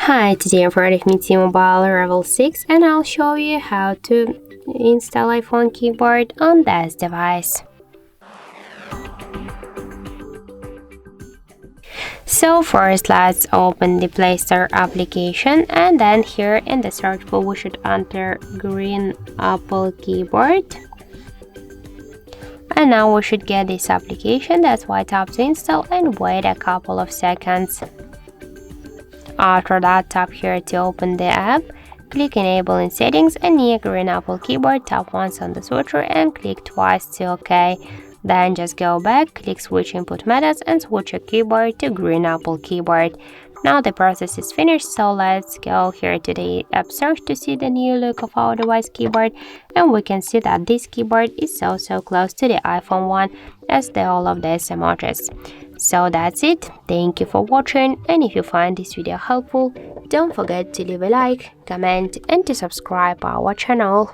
Hi, today I'm with me T-MOBILE Revvl 6 and I'll show you how to install iPhone keyboard on this device. So first let's open the Play Store application, and then here in the search bar we should enter green Apple keyboard. And now we should get this application. That's why tap to install and wait a couple of seconds. After that, tap here to open the app, click enable in settings, and near green Apple keyboard tap once on the switcher and click twice to OK. Then just go back, click switch input methods and switch your keyboard to green Apple keyboard. Now the process is finished, so let's go here to the app search to see the new look of our device keyboard, and we can see that this keyboard is so close to the iPhone one as all of these emojis. So that's it. Thank you for watching, and if you find this video helpful, don't forget to leave a like, comment and to subscribe our channel.